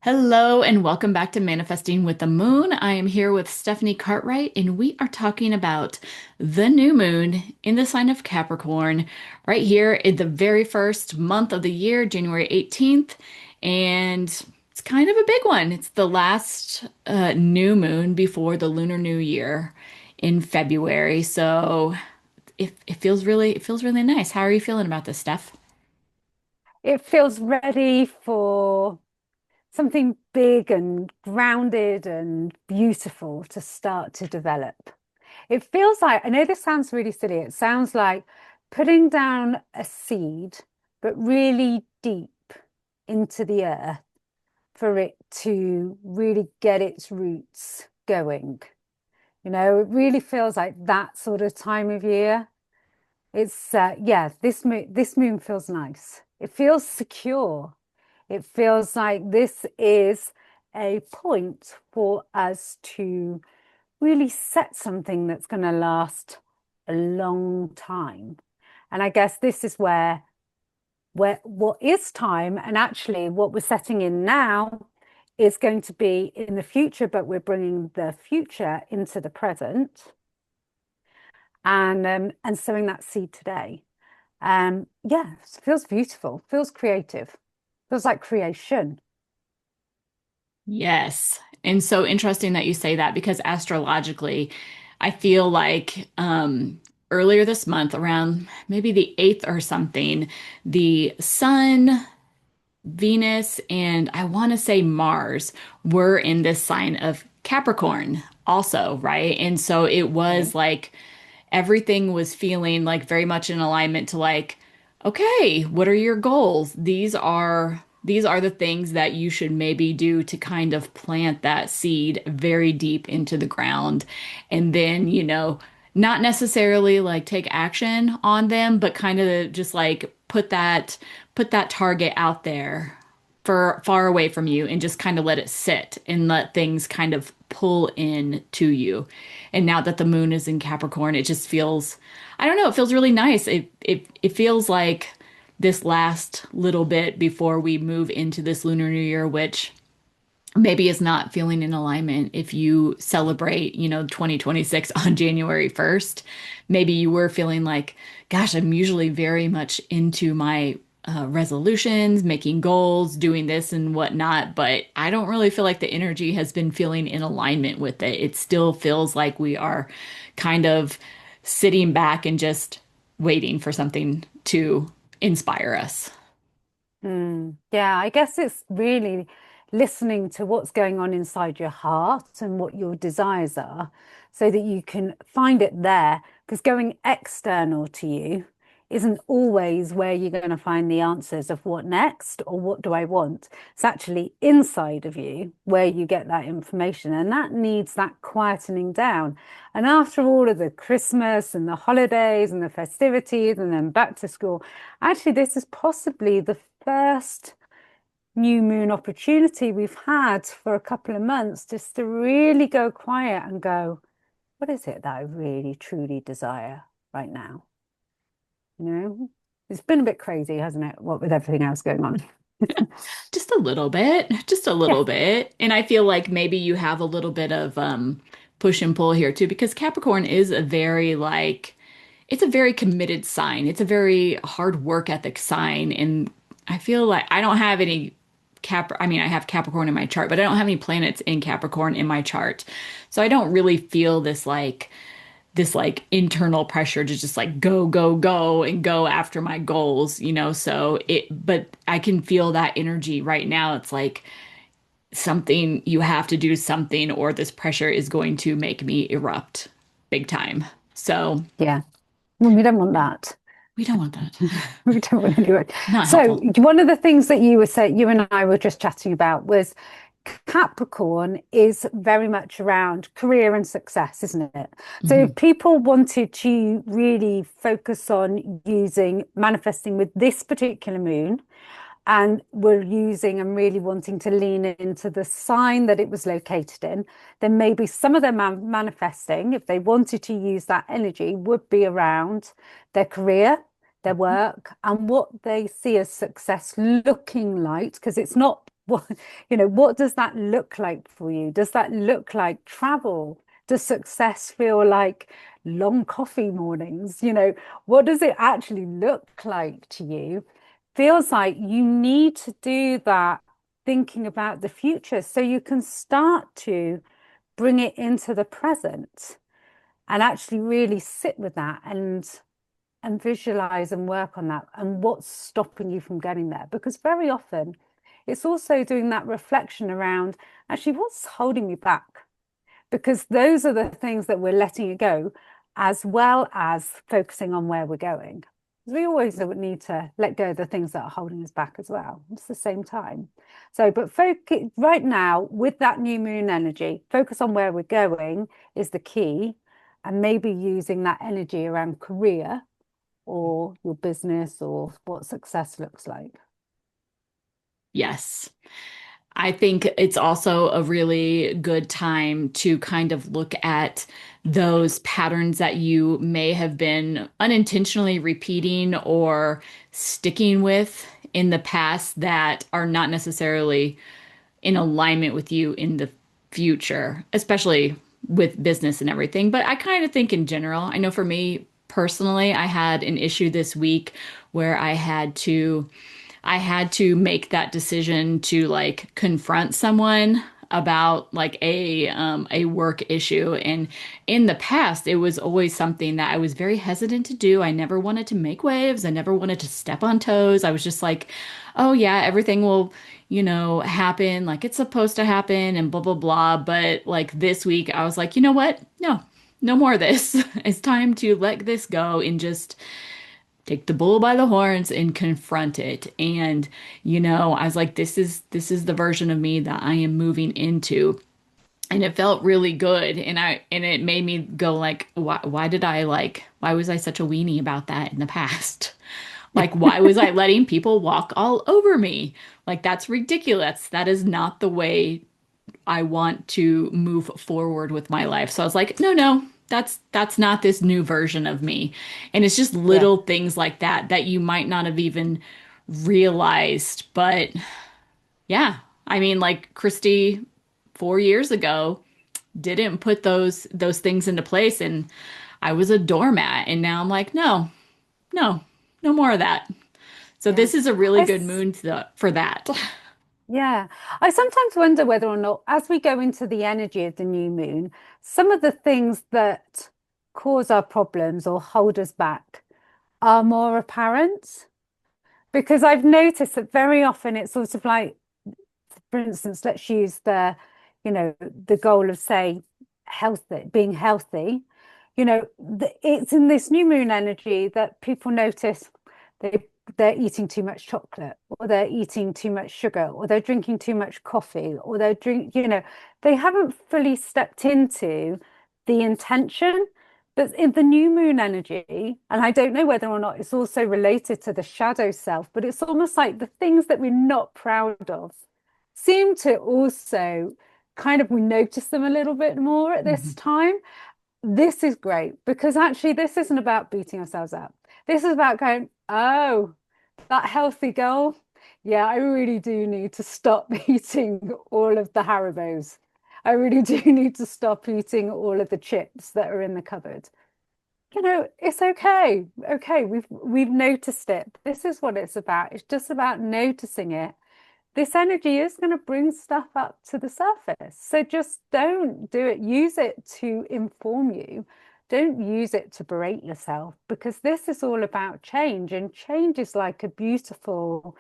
Hello and welcome back to Manifesting with the Moon. I am here with Stephanie Cartwright, and we are talking about the new moon in the sign of Capricorn, right here in the very first month of the year, January 18th. And it's kind of a big one. It's the last new moon before the Lunar New Year in February. So it feels really nice. How are you feeling about this, Steph? It feels ready for something big and grounded and beautiful to start to develop. It feels like, I know this sounds really silly, it sounds like putting down a seed, but really deep into the earth for it to really get its roots going. It really feels like that sort of time of year. Yeah, this moon feels nice. It feels secure. It feels like this is a point for us to really set something that's going to last a long time. And I guess this is where what is time and actually what we're setting in now is going to be in the future, but we're bringing the future into the present and sowing that seed today. Yeah, it feels beautiful, feels creative, feels like creation. Yes. And so interesting that you say that because astrologically, I feel like earlier this month, around maybe the 8th or something, the sun, Venus, and I want to say Mars were in this sign of Capricorn also, right? And so it was Okay. like everything was feeling like very much in alignment to like, okay, what are your goals? These are the things that you should maybe do to kind of plant that seed very deep into the ground. And then, not necessarily like take action on them, but kind of just like put that target out there for far away from you and just kind of let it sit and let things kind of pull in to you. And now that the moon is in Capricorn, it just feels, I don't know, it feels really nice. It feels like this last little bit before we move into this Lunar New Year, which maybe is not feeling in alignment if you celebrate, 2026 on January 1st. Maybe you were feeling like, gosh, I'm usually very much into my resolutions, making goals, doing this and whatnot, but I don't really feel like the energy has been feeling in alignment with it. It still feels like we are kind of sitting back and just waiting for something to inspire us. Yeah, I guess it's really listening to what's going on inside your heart and what your desires are so that you can find it there. Because going external to you isn't always where you're going to find the answers of what next or what do I want. It's actually inside of you where you get that information, and that needs that quietening down. And after all of the Christmas and the holidays and the festivities and then back to school, actually, this is possibly the first new moon opportunity we've had for a couple of months just to really go quiet and go, what is it that I really truly desire right now? You know, it's been a bit crazy, hasn't it? What with everything else going on. Just a little bit, just a little Yes. bit. And I feel like maybe you have a little bit of push and pull here too, because Capricorn is a very like it's a very committed sign. It's a very hard work ethic sign. And I feel like I don't have any I mean, I have Capricorn in my chart, but I don't have any planets in Capricorn in my chart. So I don't really feel this like internal pressure to just like go, go, go and go after my goals. So but I can feel that energy right now. It's like something you have to do something, or this pressure is going to make me erupt big time. So Yeah. Well, we don't want that. we don't want that. We don't want anyone. Not So helpful. one of the things that you were saying, you and I were just chatting about was Capricorn is very much around career and success, isn't it? So Mhm. if people wanted to really focus on using manifesting with this particular moon, and were using and really wanting to lean into the sign that it was located in, then maybe some of their manifesting, if they wanted to use that energy, would be around their career, their work, and what they see as success looking like, because it's not What, what does that look like for you? Does that look like travel? Does success feel like long coffee mornings? What does it actually look like to you? Feels like you need to do that thinking about the future so you can start to bring it into the present and actually really sit with that and visualize and work on that and what's stopping you from getting there. Because very often it's also doing that reflection around actually what's holding me back, because those are the things that we're letting it go, as well as focusing on where we're going. We always need to let go of the things that are holding us back as well. It's the same time. So, but focus right now with that new moon energy, focus on where we're going is the key. And maybe using that energy around career or your business or what success looks like. Yes. I think it's also a really good time to kind of look at those patterns that you may have been unintentionally repeating or sticking with in the past that are not necessarily in alignment with you in the future, especially with business and everything. But I kind of think in general, I know for me personally, I had an issue this week where I had to make that decision to like confront someone about like a work issue, and in the past it was always something that I was very hesitant to do. I never wanted to make waves. I never wanted to step on toes. I was just like, oh yeah, everything will, happen like it's supposed to happen and blah blah blah. But like this week I was like, you know what? No. No more of this. It's time to let this go and just take the bull by the horns and confront it. And, I was like, this is the version of me that I am moving into. And it felt really good. And it made me go like, why was I such a weenie about that in the past? Like, why was I letting people walk all over me? Like, that's ridiculous. That is not the way I want to move forward with my life. So I was like, no, no, that's not this new version of me. And it's just Yeah. little things like that that you might not have even realized. But yeah, I mean, like Kristy 4 years ago didn't put those things into place, and I was a doormat. And now I'm like, no, no, no more of that. So Yeah. this is a really I, good s- moon for that. yeah. I sometimes wonder whether or not, as we go into the energy of the new moon, some of the things that cause our problems or hold us back are more apparent. Because I've noticed that very often it's sort of like, for instance, let's use the goal of, say, being healthy. It's in this new moon energy that people notice they they're eating too much chocolate, or they're eating too much sugar, or they're drinking too much coffee, or they haven't fully stepped into the intention. But in the new moon energy, and I don't know whether or not it's also related to the shadow self, but it's almost like the things that we're not proud of seem to also kind of we notice them a little bit more at this Mhm. time. This is great because actually this isn't about beating ourselves up. This is about going, oh, that healthy goal. Yeah, I really do need to stop eating all of the Haribos. I really do need to stop eating all of the chips that are in the cupboard. It's okay. Okay, we've noticed it. This is what it's about. It's just about noticing it. This energy is going to bring stuff up to the surface. So just don't do it. Use it to inform you. Don't use it to berate yourself, because this is all about change. And change is like a beautiful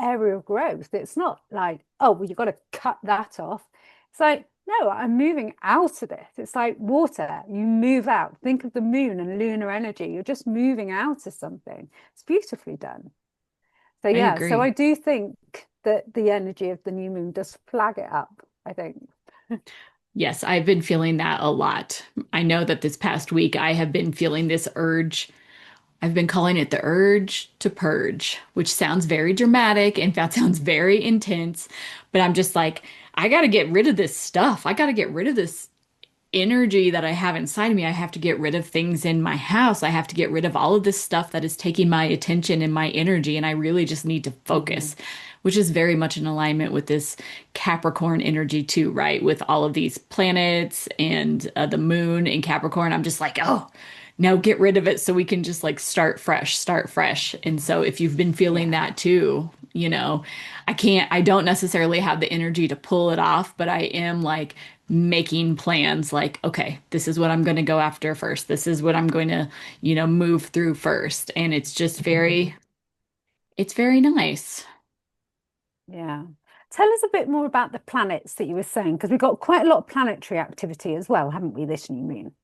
area of growth. It's not like, oh, well, you've got to cut that off. It's like, no, I'm moving out of it. It's like water. You move out. Think of the moon and lunar energy. You're just moving out of something. It's beautifully done. So I yeah, so I agree. do think that the energy of the new moon does flag it up, I think. Yes, I've been feeling that a lot. I know that this past week I have been feeling this urge. I've been calling it the urge to purge, which sounds very dramatic and that sounds very intense. But I'm just like, I got to get rid of this stuff. I got to get rid of this energy that I have inside of me. I have to get rid of things in my house. I have to get rid of all of this stuff that is taking my attention and my energy. And I really just need to Hmm. focus. which is very much in alignment with this Capricorn energy too, right? With all of these planets and the moon in Capricorn, I'm just like, oh, now get rid of it so we can just like start fresh, start fresh. And so if you've been feeling Yeah. that too, I don't necessarily have the energy to pull it off, but I am like making plans like, okay, this is what I'm going to go after first. This is what I'm going to, move through first. And it's very nice. Yeah. Tell us a bit more about the planets that you were saying, because we've got quite a lot of planetary activity as well, haven't we, this new moon?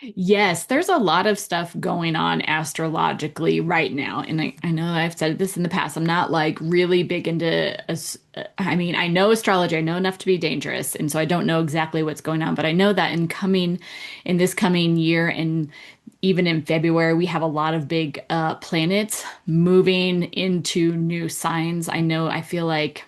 Yes, there's a lot of stuff going on astrologically right now. And I know I've said this in the past. I'm not like really big into, I mean, I know astrology, I know enough to be dangerous. And so I don't know exactly what's going on, but I know that in this coming year and even in February, we have a lot of big planets moving into new signs. I feel like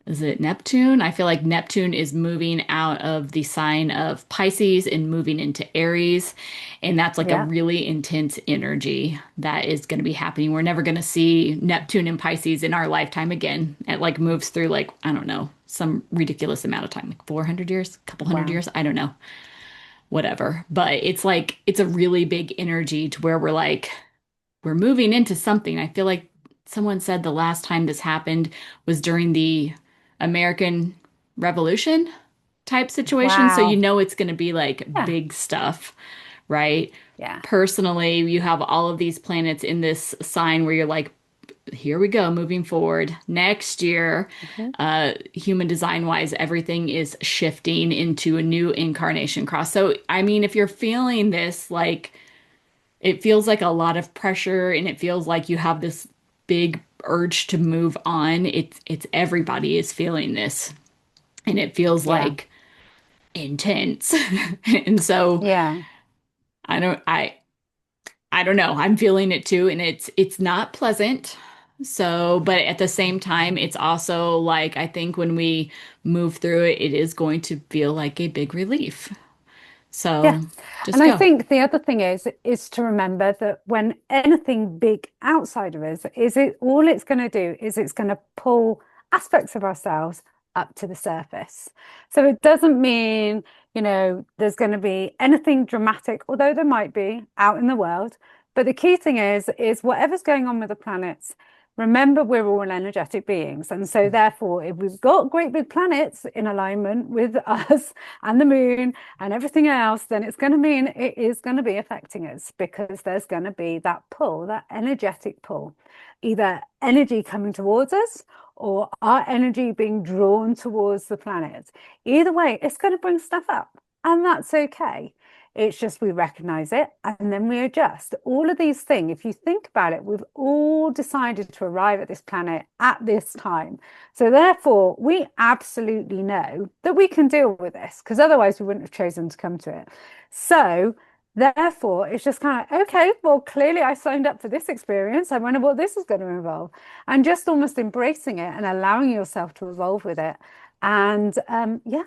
is it Neptune? I feel like Neptune is moving out of the sign of Pisces and moving into Aries. And that's like a Yeah. really intense energy that is going to be happening. We're never going to see Neptune and Pisces in our lifetime again. It like moves through like, I don't know, some ridiculous amount of time, like 400 years, a couple hundred Wow. years. I don't know, whatever. But it's like, it's a really big energy to where we're moving into something. I feel like someone said the last time this happened was during the American Revolution type situation. So Wow. it's going to be like Yeah. big stuff, right? Yeah. Personally, you have all of these planets in this sign where you're like, here we go, moving forward. Next year, Mhm. human design wise, everything is shifting into a new incarnation cross. So, I mean, if you're feeling this, like, it feels like a lot of pressure and it feels like you have this big urge to move on. It's everybody is feeling this and it feels Yeah. like intense. And so Yeah. I don't I I don't know. I'm feeling it too and it's not pleasant. So, but at the same time, it's also like I think when we move through it, it is going to feel like a big relief. Yeah. So, And just I go. think the other thing is to remember that when anything big outside of us is it all it's going to do is it's going to pull aspects of ourselves up to the surface. So it doesn't mean, there's going to be anything dramatic, although there might be out in the world. But the key thing is whatever's going on with the planets, remember we're all energetic beings. And so therefore, if we've got great big planets in alignment with us and the moon and everything else, then it's going to mean it is going to be affecting us because there's going to be that pull, that energetic pull, either energy coming towards us or our energy being drawn towards the planet. Either way, it's going to bring stuff up, and that's okay. It's just we recognize it and then we adjust. All of these things, if you think about it, we've all decided to arrive at this planet at this time. So therefore, we absolutely know that we can deal with this because otherwise we wouldn't have chosen to come to it. So therefore, it's just kind of, okay, well, clearly I signed up for this experience. I wonder what this is going to involve. And just almost embracing it and allowing yourself to evolve with it. And yeah,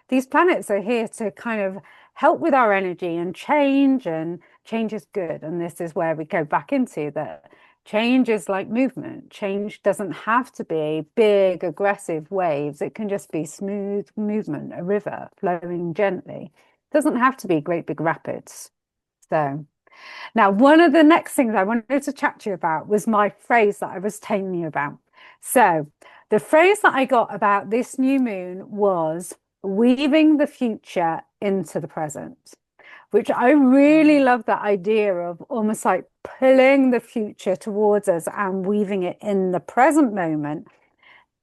these planets are here to kind of help with our energy and change is good. And this is where we go back into that change is like movement. Change doesn't have to be big, aggressive waves. It can just be smooth movement, a river flowing gently. It doesn't have to be great big rapids. So now, one of the next things I wanted to chat to you about was my phrase that I was telling you about. So, the phrase that I got about this new moon was weaving the future into the present, which I really love that idea of almost like pulling the future towards us and weaving it in the present moment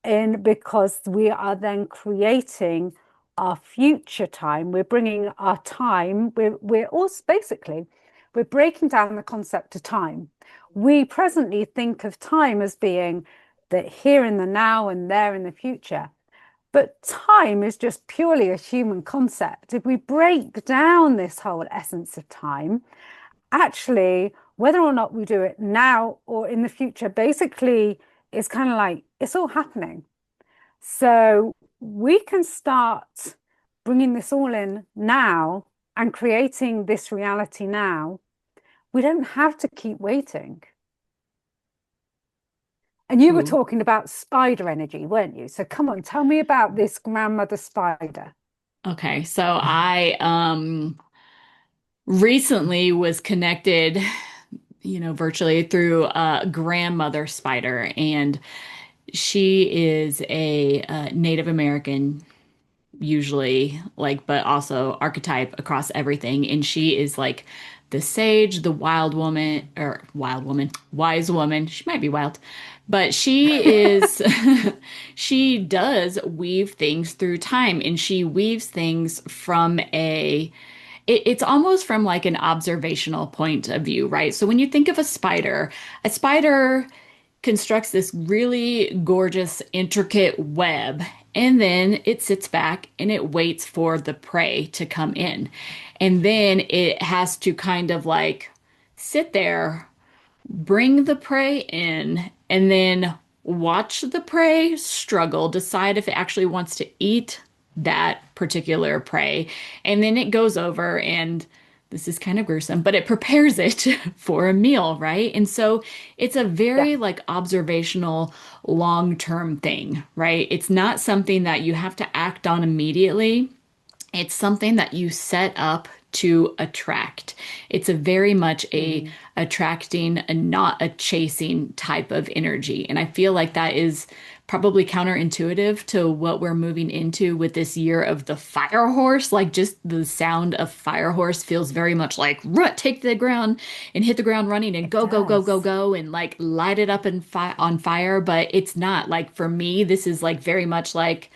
in because we are then creating our future time. We're bringing our time. We're also basically we're breaking down the concept of time. We presently think of time as being that here in the now and there in the future. But time is just purely a human concept. If we break down this whole essence of time, actually, whether or not we do it now or in the future, basically, it's kind of like it's all happening. So we can start bringing this all in now and creating this reality now. We don't have to keep waiting. And you were Ooh. talking about spider energy, weren't you? So come on, tell me about this grandmother spider. Okay, so I recently was connected, virtually through a grandmother spider, and she is a Native American, usually, like, but also archetype across everything. And she is like the sage, the wild woman, wise woman. She might be wild, but she is, she does weave things through time, and she weaves things from it's almost from like an observational point of view, right? So when you think of a spider constructs this really gorgeous, intricate web, and then it sits back and it waits for the prey to come in. And then it has to kind of like sit there, bring the prey in, and then watch the prey struggle, decide if it actually wants to eat that particular prey. And then it goes over and this is kind of gruesome, but it prepares it for a meal, right? And so it's a Yeah, very like observational long-term thing, right? It's not something that you have to act on immediately. It's something that you set up to attract. It's a very much a mm, attracting and not a chasing type of energy. And I feel like that is probably counterintuitive to what we're moving into with this year of the fire horse. Like just the sound of fire horse feels very much like run, take the ground and hit the ground running and it go, go, go, go, does. go, and like light it up and on fire. But it's not like for me, this is like very much like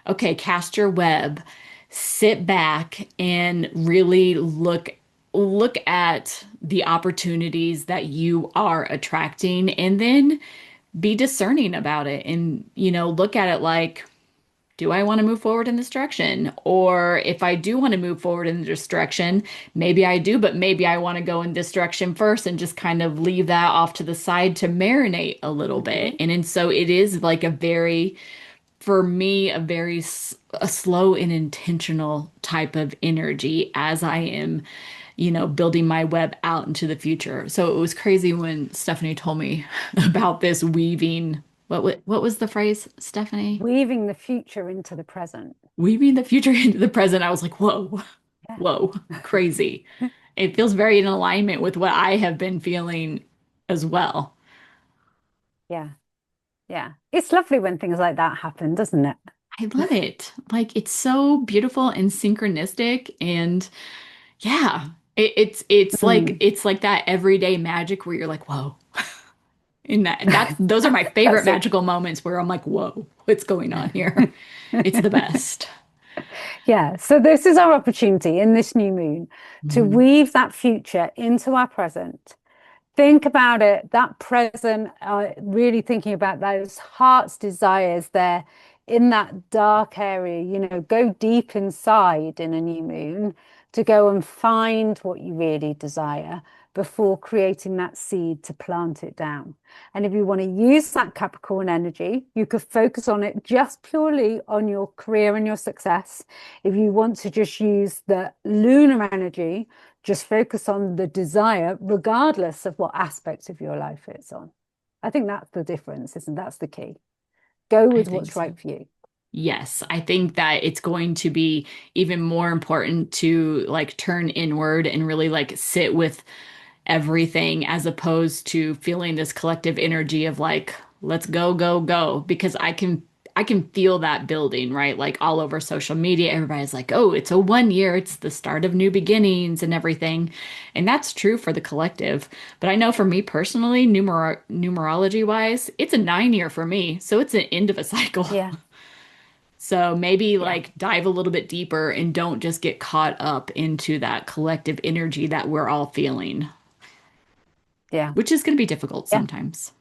okay, cast your web, sit back and really look at the opportunities that you are attracting and then be discerning about it and look at it like do I want to move forward in this direction? Or if I do want to move forward in this direction, maybe I do, but maybe I want to go in this direction first and just kind of leave that off to the side to marinate a little bit. Mhm. And so it is like a very for me a very a slow and intentional type of energy as I am, building my web out into the future. So it was crazy when Stephanie told me about this weaving. What was the phrase, Stephanie? Weaving the future into the present. Weaving the future into the present. I was like, whoa, Yeah. whoa, crazy. It feels very in alignment with what I have been feeling as well. Yeah. Yeah. It's lovely when things like that happen, doesn't it? I love it. Like it's so beautiful and synchronistic and yeah, Mm. it's like that everyday magic where you're like, whoa. And that's those are my favorite That's it. magical moments where I'm like, whoa, what's going on here? It's the best. Yeah. So this is our opportunity in this new moon to Mhm. weave that future into our present. Think about it, that present, really thinking about those heart's desires there in that dark area, go deep inside in a new moon to go and find what you really desire before creating that seed to plant it down. And if you want to use that Capricorn energy, you could focus on it just purely on your career and your success. If you want to just use the lunar energy, just focus on the desire, regardless of what aspect of your life it's on. I think that's the difference, isn't that's the key. Go I with think what's so. right for you. Yes, I think that it's going to be even more important to like turn inward and really like sit with everything as opposed to feeling this collective energy of like let's go go go because I can feel that building right like all over social media everybody's like oh it's a 1 year it's the start of new beginnings and everything and that's true for the collective but I know for me personally numerology wise it's a 9 year for me so it's an end of a cycle. Yeah, So maybe yeah, like dive a little bit deeper and don't just get caught up into that collective energy that we're all feeling, yeah, which is going to be difficult yeah. sometimes.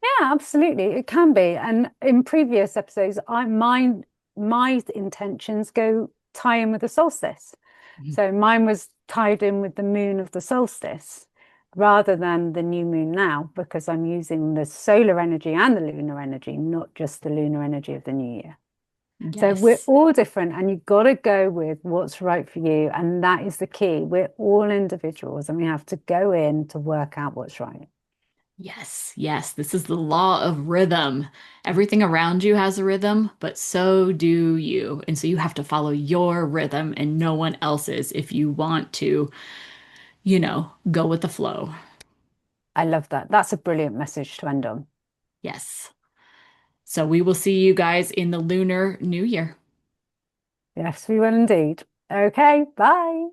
Yeah, absolutely. It can be. And in previous episodes, my intentions go tie in with the solstice. Mhm. So mine was tied in with the moon of the solstice rather than the new moon now, because I'm using the solar energy and the lunar energy, not just the lunar energy of the new year. So we're Yes. all different, and you've got to go with what's right for you. And that is the key. We're all individuals, and we have to go in to work out what's right. Yes, yes, this is the law of rhythm. Everything around you has a rhythm, but so do you. And so you have to follow your rhythm and no one else's if you want to, go with the flow. I love that. That's a brilliant message to end on. Yes. So we will see you guys in the Lunar New Year. Yes, we will indeed. Okay, bye.